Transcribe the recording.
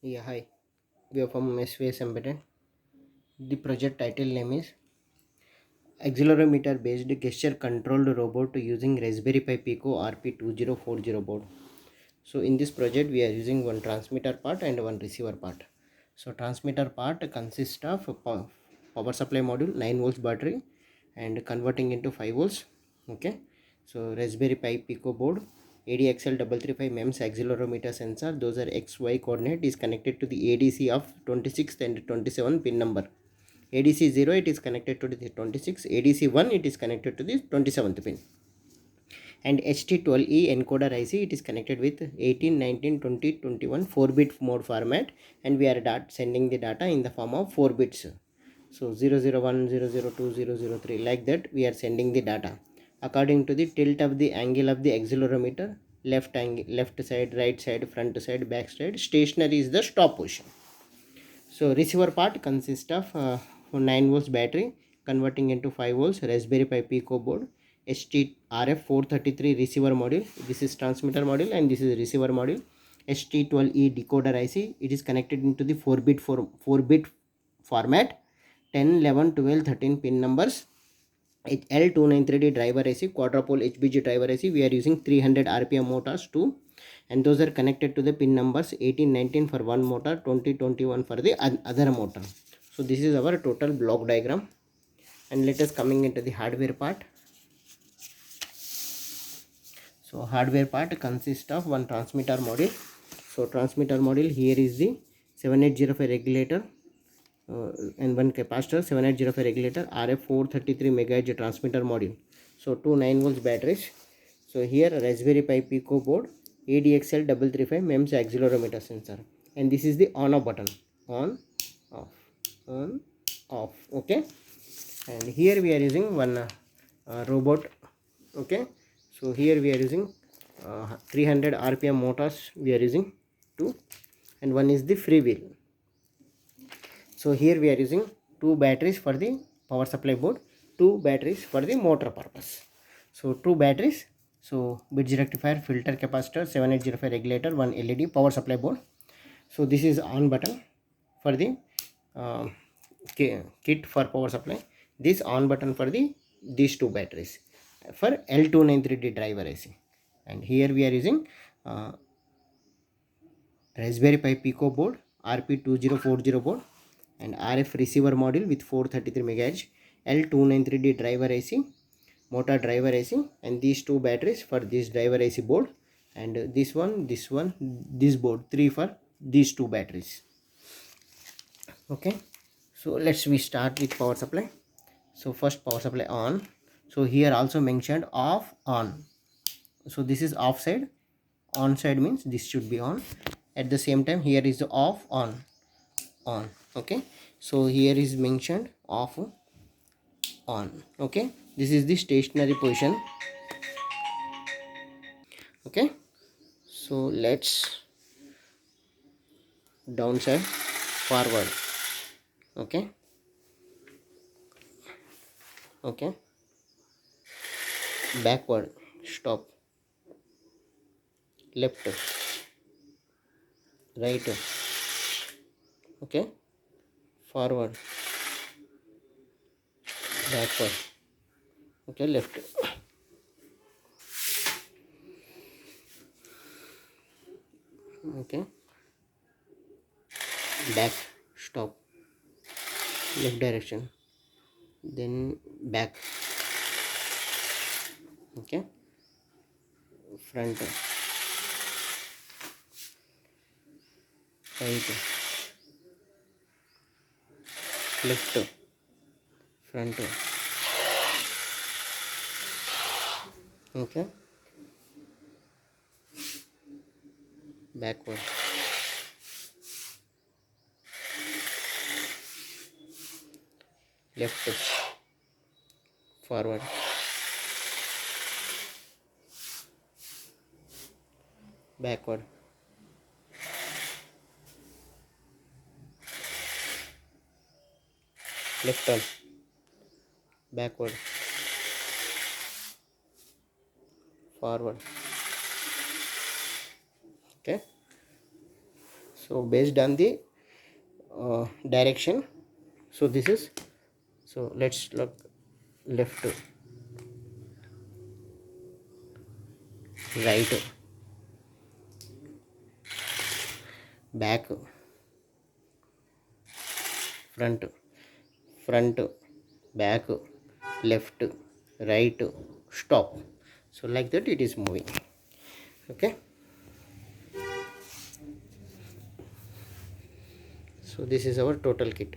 Yeah, hi. We are from svsembedded. The project title name is Accelerometer based gesture controlled robot using Raspberry Pi Pico RP2040 board. So in this project we are using one transmitter part and one receiver part. So transmitter part consists of a power supply module, 9 volts battery and converting into 5 volts. Okay. So Raspberry Pi Pico board, ADXL335 MEMS accelerometer sensor, those are XY coordinate, is connected to the ADC of 26th and 27 pin number. ADC 0 it is connected to the 26, ADC 1 it is connected to the 27th pin, and HT12E encoder IC it is connected with 18, 19, 20, 21 4-bit mode format, and we are sending the data in the form of 4 bits. So 001, 002, 003, like that we are sending the data according to the tilt of the angle of the accelerometer. Left angle, left side, right side, front side, back side. Stationary is the stop position. So receiver part consists of 9 volts battery converting into 5 volts, Raspberry Pi Pico board, ST RF-433 receiver module. This is transmitter module and this is receiver module. ST12E decoder IC. It is connected into the 4-bit format. 10, 11, 12, 13 pin numbers. L293D driver IC, quadrupole HBG driver IC. We are using 300 RPM motors too, and those are connected to the pin numbers 18, 19 for one motor, 20, 21 for the other motor. So this is our total block diagram. And let us coming into the hardware part. So hardware part consists of one transmitter module. So transmitter module, here is the 7805 regulator and one capacitor, 7805 regulator, RF433 MHz transmitter module. So two 9 volts batteries. So here Raspberry Pi Pico board, ADXL335 MEMS accelerometer sensor, and this is the on off button, on on off. Okay, and here we are using one robot. Okay, so here we are using 300 RPM motors we are using two, and one is the free wheel. So here we are using two batteries for the power supply board, two batteries for the motor purpose. So two batteries, so bridge rectifier, filter capacitor, 7805 regulator, one LED, power supply board. So this is on button for the uh, kit for power supply. This on button for these two batteries for L293D driver IC. And here we are using Raspberry Pi Pico board, RP2040 board, and RF receiver module with 433 MHz, L293D driver IC, motor driver IC, and these two batteries for this driver IC board, and this one, this board, three for these two batteries. Okay, so we start with power supply. So first power supply on. So here also mentioned off, on. So this is off side, on side means this should be on. At the same time here is the off, on. Okay, so here is mentioned off, on. Okay, this is the stationary position. Okay, so let's downside, forward. Okay, backward, stop, left, right. Okay, forward, backward. Okay, left. Okay, back, stop, left direction, then back. Okay, front, right, left, front. Okay, backward, left, forward, backward, left turn, backward, forward. Okay, So based on the direction, so this is, so let's look left, right, back, front, front, back, left, right, stop. So like that it is moving. Okay, so this is our total kit.